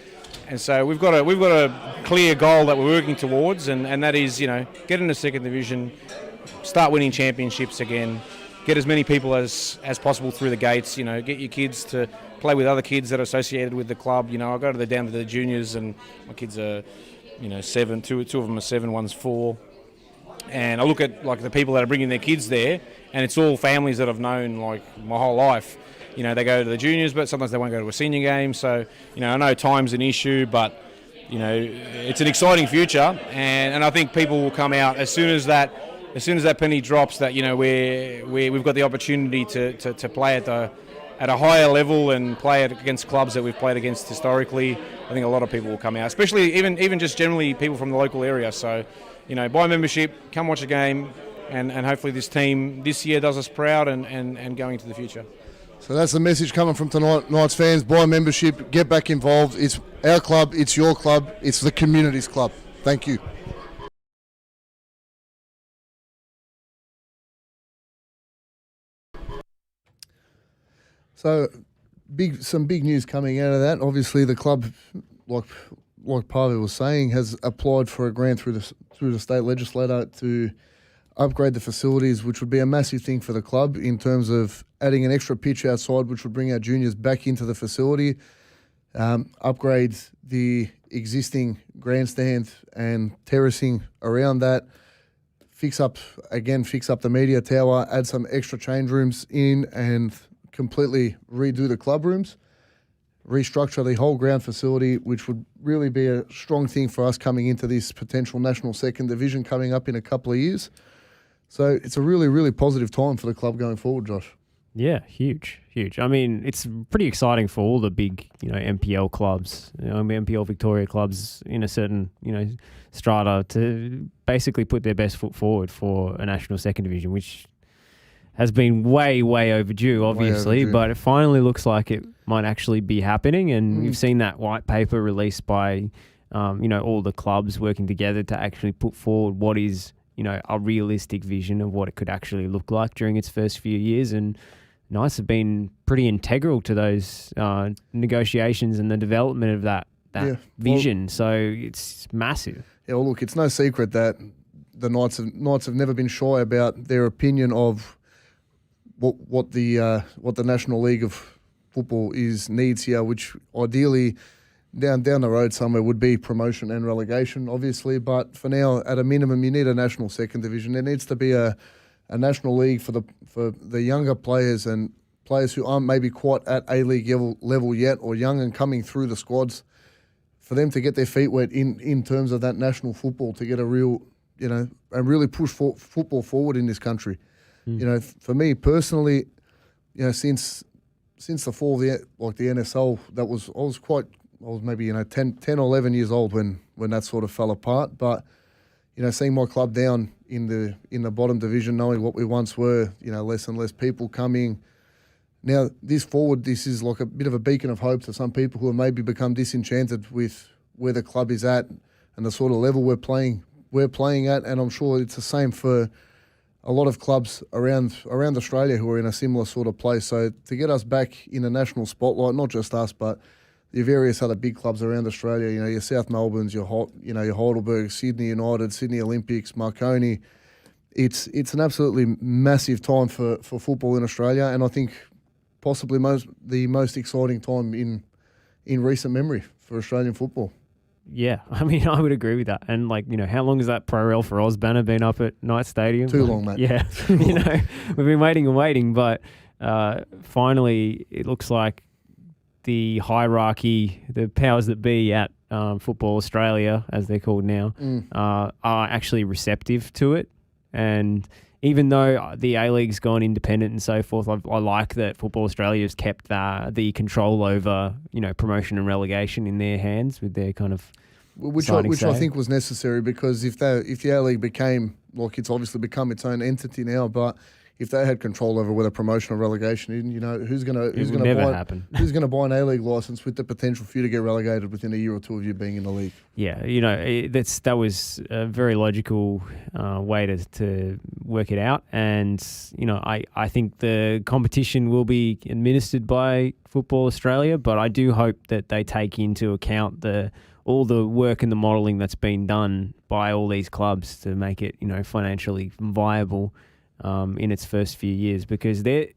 And so we've got a clear goal that we're working towards, and that is get into second division, start winning championships again, get as many people as possible through the gates. Get your kids to play with other kids that are associated with the club. I go down to the juniors, and my kids are 7. Two of them are 7, one's 4. And I look at the people that are bringing their kids there, and it's all families that I've known my whole life. They go to the juniors, but sometimes they won't go to a senior game. So, I know time's an issue, but, it's an exciting future. And I think people will come out as soon as that penny drops, that, we've got the opportunity to play at a higher level and play against clubs that we've played against historically. I think a lot of people will come out, especially even just generally people from the local area. So, buy membership, come watch a game, and hopefully this team this year does us proud and going into the future. So that's the message coming from tonight, Knights fans. Buy membership, get back involved. It's our club, it's your club, it's the community's club. Thank you. So, some big news coming out of that. Obviously, the club, like Pavel was saying, has applied for a grant through the state legislator to upgrade the facilities, which would be a massive thing for the club in terms of adding an extra pitch outside, which would bring our juniors back into the facility, upgrade the existing grandstand and terracing around that, fix up the media tower, add some extra change rooms in, and completely redo the club rooms, restructure the whole ground facility, which would really be a strong thing for us coming into this potential national second division coming up in a couple of years. So it's a really, really positive time for the club going forward, Josh. Yeah, huge. I mean, it's pretty exciting for all the big, MPL clubs, MPL Victoria clubs in a certain, strata to basically put their best foot forward for a national second division, which has been way, way overdue, obviously, but it finally looks like it might actually be happening. And we've seen that white paper released by, all the clubs working together to actually put forward what is, a realistic vision of what it could actually look like during its first few years. And Knights have been pretty integral to those negotiations and the development of that vision. So it's massive. Yeah, well, look, it's no secret that the Knights have never been shy about their opinion of what the National League of Football needs here, which ideally down the road somewhere would be promotion and relegation, obviously. But for now, at a minimum, you need a national second division. There needs to be a national league for the younger players and players who aren't maybe quite at A-League level yet, or young and coming through the squads, for them to get their feet wet in terms of that national football, to get a real, and really push football forward in this country. For me personally, since the fall of the NSL, I was maybe 10 or 11 years old when that sort of fell apart. But seeing my club down in the bottom division, knowing what we once were, less and less people coming. Now this is like a bit of a beacon of hope to some people who have maybe become disenchanted with where the club is at and the sort of level we're playing at. And I'm sure it's the same for a lot of clubs around Australia who are in a similar sort of place. So to get us back in the national spotlight, not just us, but your various other big clubs around Australia, your South Melbournes, your Heidelberg, Sydney United, Sydney Olympics, Marconi, it's an absolutely massive time for football in Australia, and I think possibly the most exciting time in recent memory for Australian football. Yeah, I mean, I would agree with that. And how long has that Pro Rel for Oz banner been up at Knight Stadium? Too long, mate. Yeah, we've been waiting and waiting, but finally it looks like the hierarchy, the powers that be at Football Australia, as they're called now, are actually receptive to it. And even though the A-League's gone independent and so forth, I like that Football Australia has kept the control over, promotion and relegation in their hands with their kind of which I think was necessary, because if the A-League became, like, it's obviously become its own entity now, but if they had control over whether promotion or relegation, who's going to buy an A-League license with the potential for you to get relegated within a year or two of you being in the league? Yeah, that was a very logical way to work it out, and I think the competition will be administered by Football Australia, but I do hope that they take into account all the work and the modelling that's been done by all these clubs to make it financially viable in its first few years, because the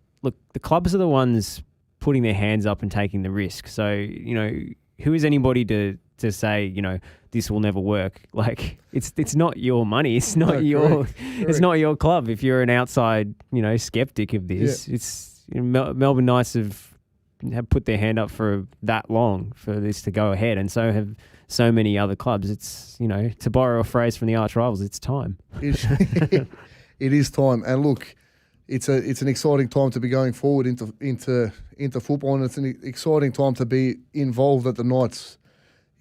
clubs are the ones putting their hands up and taking the risk. So, who is anybody to say, this will never work? Like, it's not your money. It's not it's not your club. If you're an outside, skeptic of this, it's Melbourne Knights have put their hand up for that long for this to go ahead, and so have so many other clubs. It's, to borrow a phrase from the arch rivals, it's time. It is time, and look, it's an exciting time to be going forward into football, and it's an exciting time to be involved at the Knights.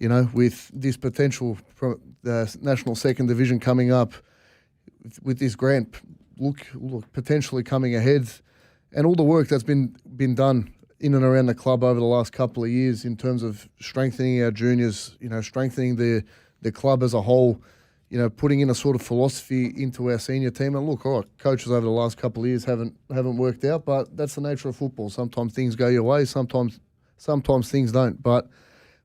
With this potential from the National Second Division coming up, with this grant, look potentially coming ahead, and all the work that's been done in and around the club over the last couple of years in terms of strengthening our juniors, strengthening the club as a whole. Putting in a sort of philosophy into our senior team. And look, all right, coaches over the last couple of years haven't worked out, but that's the nature of football. Sometimes things go your way, sometimes things don't. But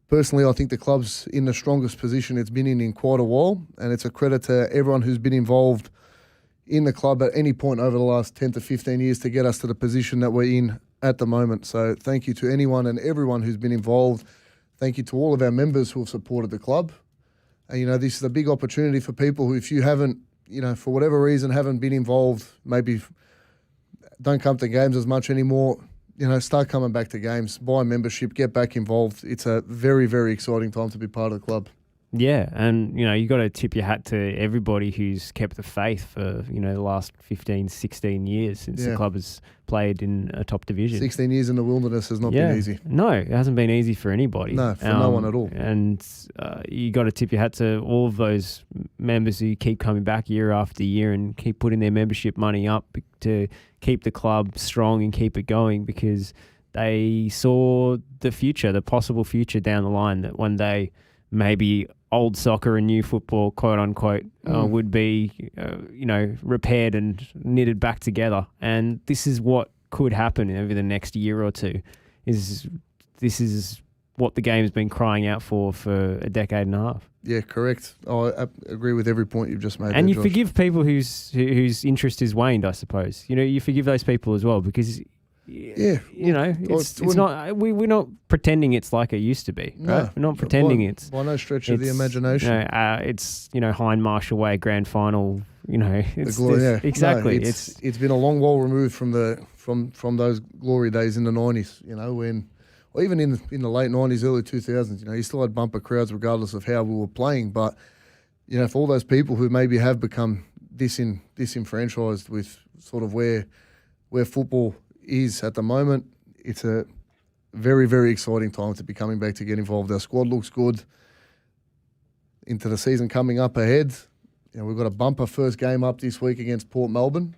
personally, I think the club's in the strongest position it's been in quite a while, and it's a credit to everyone who's been involved in the club at any point over the last 10 to 15 years to get us to the position that we're in at the moment. So thank you to anyone and everyone who's been involved. Thank you to all of our members who have supported the club. And, this is a big opportunity for people who, if you haven't, for whatever reason, haven't been involved, maybe don't come to games as much anymore, start coming back to games, buy a membership, get back involved. It's a very, very exciting time to be part of the club. Yeah, and, you got to tip your hat to everybody who's kept the faith for, the last 15, 16 years since the club has played in a top division. 16 years in the wilderness has not been easy. No, it hasn't been easy for anybody. No, for no one at all. And you got to tip your hat to all of those members who keep coming back year after year and keep putting their membership money up to keep the club strong and keep it going, because they saw the future, the possible future down the line, that one day maybe old soccer and new football, quote unquote, would be, repaired and knitted back together. And this is what could happen over the next year or two. This is what the game has been crying out for a decade and a half. Yeah, correct. I agree with every point you've just made. And there, you Josh. forgive people whose interest is waned, I suppose. You forgive those people as well, because it's not. We're not pretending it's like it used to be. No, right? We're not pretending it's by no stretch of the imagination. It's Hein Marshall Way grand final. It's the glory, exactly. No, it's been a long while removed from those glory days in the 90s. Or even in the late 90s, early 2000s. You still had bumper crowds regardless of how we were playing. But for all those people who maybe have become disenfranchised with sort of where football is at the moment, it's a very, very exciting time to be coming back to get involved. Our squad looks good into the season coming up ahead. We've got a bumper first game up this week against Port Melbourne.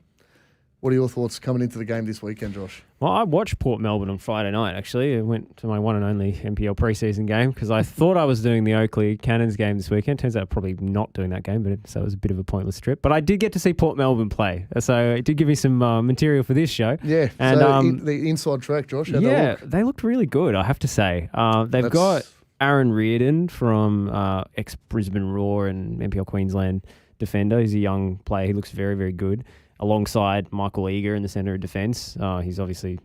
What are your thoughts coming into the game this weekend, Josh? Well, I watched Port Melbourne on Friday night, actually. I went to my one and only NPL preseason game because I thought I was doing the Oakley Cannons game this weekend. Turns out I'm probably not doing that game, so it was a bit of a pointless trip. But I did get to see Port Melbourne play, so it did give me some material for this show. Yeah, and so the inside track, Josh, how'd they look? They looked really good, I have to say. They've got Aaron Reardon from ex-Brisbane Roar and NPL Queensland defender. He's a young player. He looks very, very good. Alongside Michael Eager in the centre of defence. He's obviously,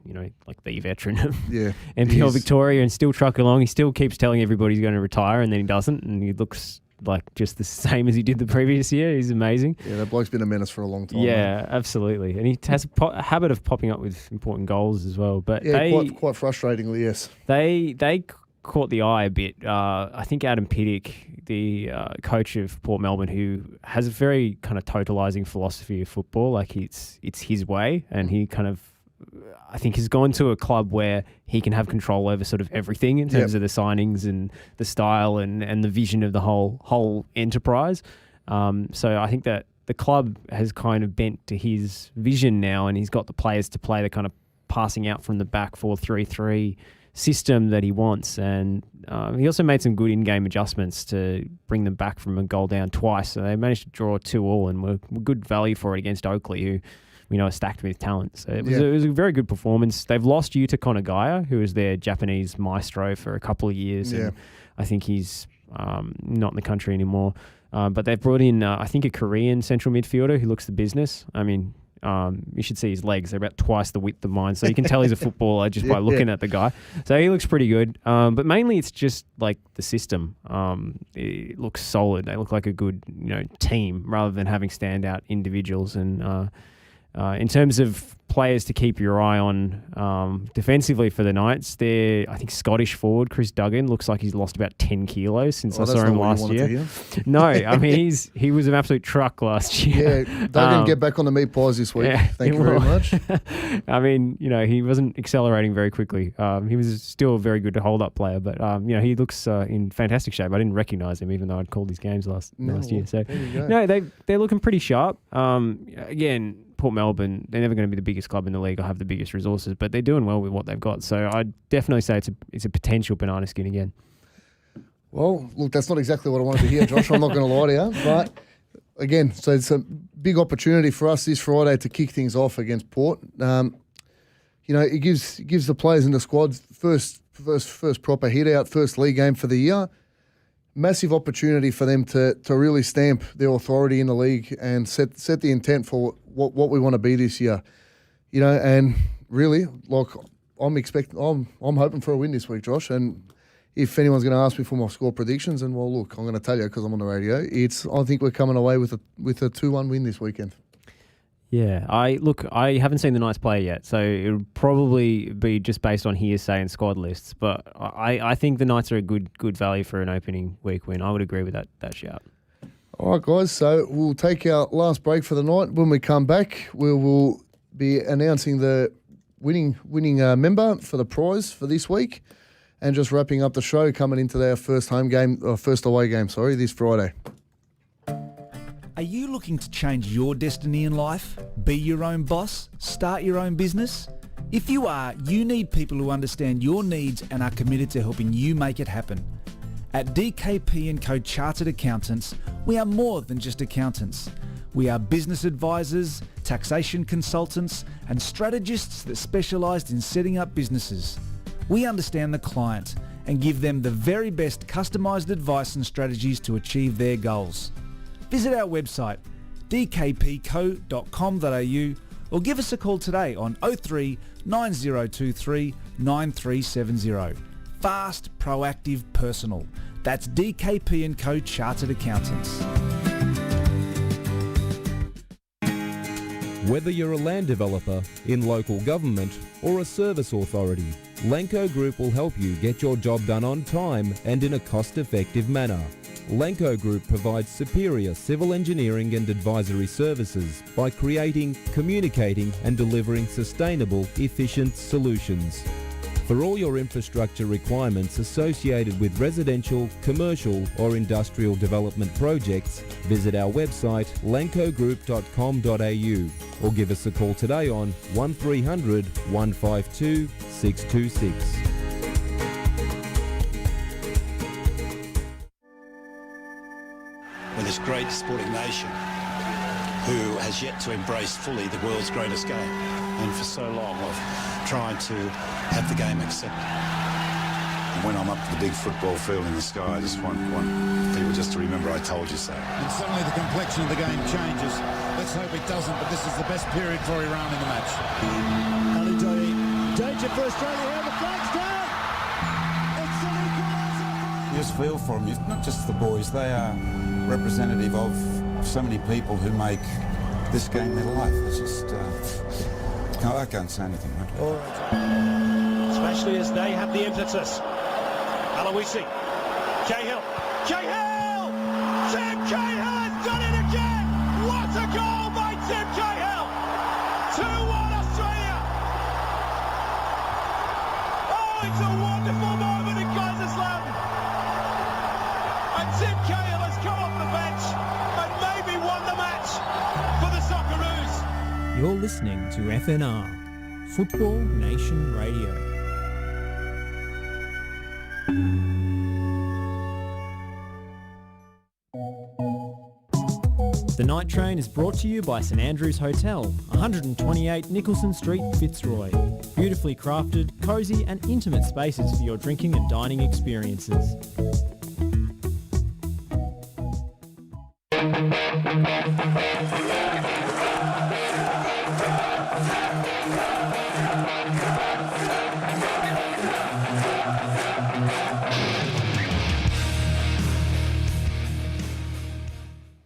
like the veteran of NPL Victoria and still trucking along. He still keeps telling everybody he's going to retire and then he doesn't, and he looks like just the same as he did the previous year. He's amazing. Yeah, that bloke's been a menace for a long time. Yeah, absolutely. And he has a habit of popping up with important goals as well. But yeah, quite frustratingly, yes. They caught the eye a bit. I think Adam Piddick, the coach of Port Melbourne, who has a very kind of totalising philosophy of football, like it's his way, and he kind of, I think, has gone to a club where he can have control over sort of everything in terms of the signings and the style and the vision of the whole enterprise. So I think that the club has kind of bent to his vision now, and he's got the players to play the kind of passing out from the back 4-3-3 system that he wants. And he also made some good in-game adjustments to bring them back from a goal down twice. So they managed to draw 2-2 and were good value for it against Oakley, who we know are stacked with talent. So it was a very good performance. They've lost Yuta Konagaya, who was their Japanese maestro for a couple of years. Yeah. And I think he's not in the country anymore. But they've brought in, I think, a Korean central midfielder who looks the business. I mean, you should see his legs. They're about twice the width of mine. So you can tell he's a footballer just by looking at the guy. So he looks pretty good. But mainly it's just like the system. It looks solid. They look like a good, team rather than having standout individuals. And in terms of players to keep your eye on defensively for the Knights, I think Scottish forward Chris Duggan looks like he's lost about 10 kilos since I saw him last year. No, I mean, he was an absolute truck last year. Yeah, Duggan get back on the meat pies this week. Yeah, Thank you very much. I mean, he wasn't accelerating very quickly. He was still a very good hold-up player, but he looks in fantastic shape. I didn't recognise him, even though I'd called his games last year. So they're looking pretty sharp. Again, Port Melbourne, they're never going to be the biggest club in the league or have the biggest resources, but they're doing well with what they've got. So I'd definitely say it's a potential banana skin again. Well, look, that's not exactly what I wanted to hear, Josh. I'm not going to lie to you. But again, so it's a big opportunity for us this Friday to kick things off against Port. It gives the players in the squad first proper hit out, first league game for the year. Massive opportunity for them to really stamp their authority in the league and set the intent for what we want to be this year. And really, like, I'm hoping for a win this week, Josh. And if anyone's going to ask me for my score predictions, and well, look, I'm going to tell you because I'm on the radio. I think we're coming away with a 2-1 win this weekend. Yeah, I haven't seen the Knights play yet, so it'll probably be just based on hearsay and squad lists. But I think the Knights are a good value for an opening week win. I would agree with that shout. All right, guys. So we'll take our last break for the night. When we come back, we will be announcing the winning member for the prize for this week, and just wrapping up the show coming into our first away game. This Friday. Are you looking to change your destiny in life? Be your own boss? Start your own business? If you are, you need people who understand your needs and are committed to helping you make it happen. At DKP & Co Chartered Accountants, we are more than just accountants. We are business advisors, taxation consultants, and strategists that specialise in setting up businesses. We understand the client and give them the very best customised advice and strategies to achieve their goals. Visit our website dkpco.com.au or give us a call today on 03 9023 9370. Fast, proactive, personal. That's DKP & Co Chartered Accountants. Whether you're a land developer, in local government or a service authority, Lenco Group will help you get your job done on time and in a cost-effective manner. Lenco Group provides superior civil engineering and advisory services by creating, communicating and delivering sustainable, efficient solutions. For all your infrastructure requirements associated with residential, commercial or industrial development projects, visit our website lencogroup.com.au or give us a call today on 1300 152 626. With this great sporting nation who has yet to embrace fully the world's greatest game, and for so long of trying to have the game accepted. And when I'm up to the big football field in the sky, I just want people just to remember I told you so. And suddenly the complexion of the game changes. Let's hope it doesn't, but this is the best period for Iran in the match. Danger for Australia here, the flag's down! just feel for them. Not just the boys, they are representative of so many people who make this game their life. It's just, I can't say anything, mate. Especially as they have the impetus. Aloisi, Cahill, Cahill! Tim Cahill has done it again! What a goal by Tim Cahill! 2-1 Australia! Oh, it's a wonderful moment in Kaiserslautern! And Tim Cahill has come off the bench and maybe won the match for the Socceroos. You're listening to FNR, Football Nation Radio. The Night Train is brought to you by St Andrews Hotel, 128 Nicholson Street, Fitzroy. Beautifully crafted, cosy and intimate spaces for your drinking and dining experiences.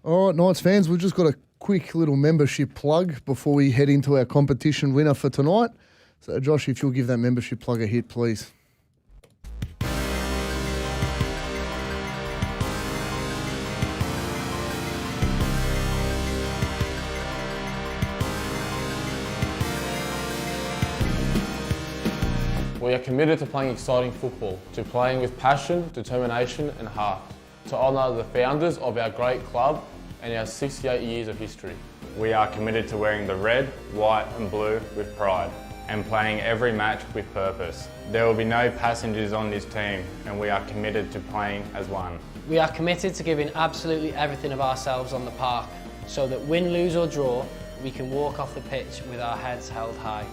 All right, Knights fans, we've just got a quick little membership plug before we head into our competition winner for tonight. So, Josh, if you'll give that membership plug a hit, please. We are committed to playing exciting football, to playing with passion, determination and heart, to honour the founders of our great club and our 68 years of history. We are committed to wearing the red, white and blue with pride and playing every match with purpose. There will be no passengers on this team and we are committed to playing as one. We are committed to giving absolutely everything of ourselves on the park so that win, lose or draw, we can walk off the pitch with our heads held high,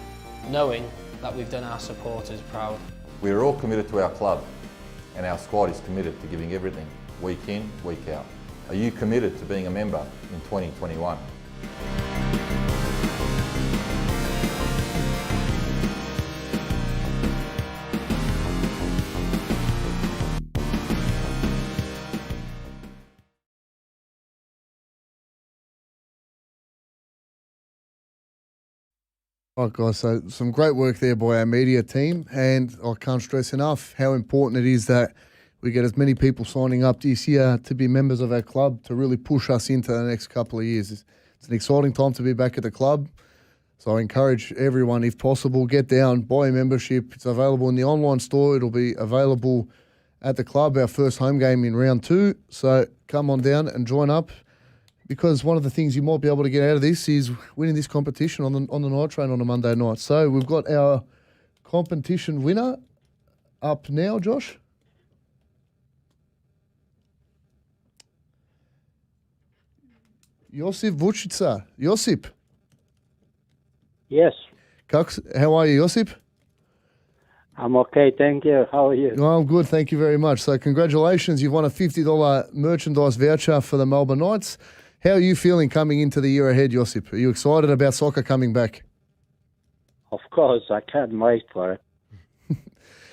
knowing that we've done our supporters proud. We are all committed to our club and our squad is committed to giving everything, week in, week out. Are you committed to being a member in 2021? All right, guys, so some great work there by our media team, and I can't stress enough how important it is that we get as many people signing up this year to be members of our club to really push us into the next couple of years. It's an exciting time to be back at the club, so I encourage everyone, if possible, get down, buy a membership. It's available in the online store. It'll be available at the club, our first home game in round 2, so come on down and join up, because one of the things you might be able to get out of this is winning this competition on the Night Train on a Monday night. So we've got our competition winner up now, Josh. Josip Vucica. Josip. Yes. How are you, Josip? I'm okay, thank you. How are you? Oh, I'm good, thank you very much. So congratulations, you've won a $50 merchandise voucher for the Melbourne Knights. How are you feeling coming into the year ahead, Josip? Are you excited about soccer coming back? Of course, I can't wait for it.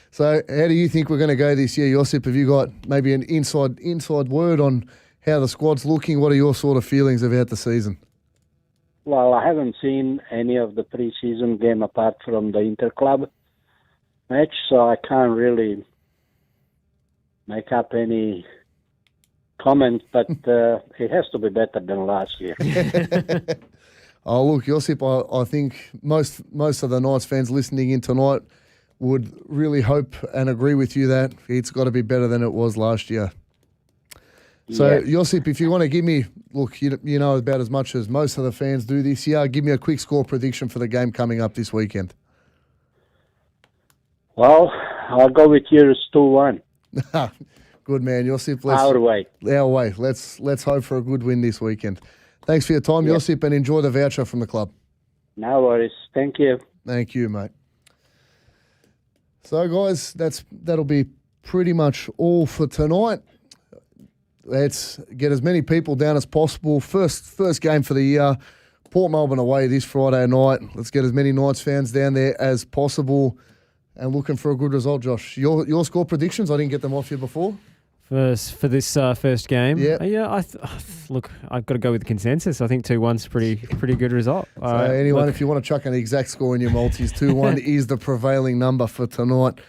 So how do you think we're going to go this year, Josip? Have you got maybe an inside word on how the squad's looking? What are your sort of feelings about the season? Well, I haven't seen any of the pre-season game apart from the Interclub match, so I can't really make up any comment, but it has to be better than last year. Oh, look, Josip, I think most of the Knights fans listening in tonight would really hope and agree with you that it's got to be better than it was last year. So, Yes. Josip, if you want to give me, look, you know about as much as most of the fans do this year, give me a quick score prediction for the game coming up this weekend. Well, I'll go with yours 2-1. Good man, Josip. Our way. Our way. Let's hope for a good win this weekend. Thanks for your time, Yep. Josip, and enjoy the voucher from the club. No worries. Thank you. Thank you, mate. So, guys, that'll be pretty much all for tonight. Let's get as many people down as possible. First game for the year, Port Melbourne away this Friday night. Let's get as many Knights fans down there as possible and looking for a good result, Josh. Your score predictions, I didn't get them off you before. For this first game. Yep. Yeah. Look, I've got to go with the consensus. I think 2-1's pretty good result. So anyone, if you want to chuck an exact score in your multis, 2-1 is the prevailing number for tonight.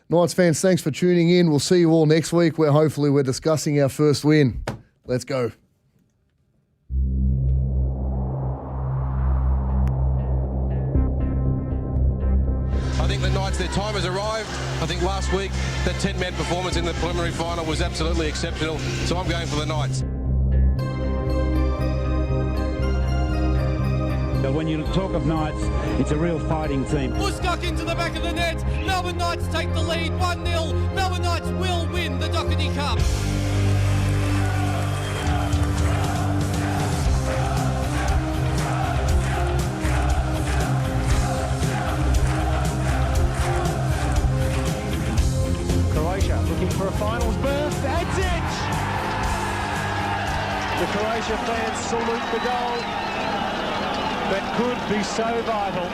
Knights fans, thanks for tuning in. We'll see you all next week where hopefully we're discussing our first win. Let's go. I think the Knights, their time has arrived. I think last week that 10-man performance in the preliminary final was absolutely exceptional. So I'm going for the Knights. When you talk of Knights, it's a real fighting team. Buskok into the back of the net. Melbourne Knights take the lead 1-0. Melbourne Knights will win the Doherty Cup. Croatia looking for a finals berth. That's it! The Croatia fans salute the goal that could be so vital.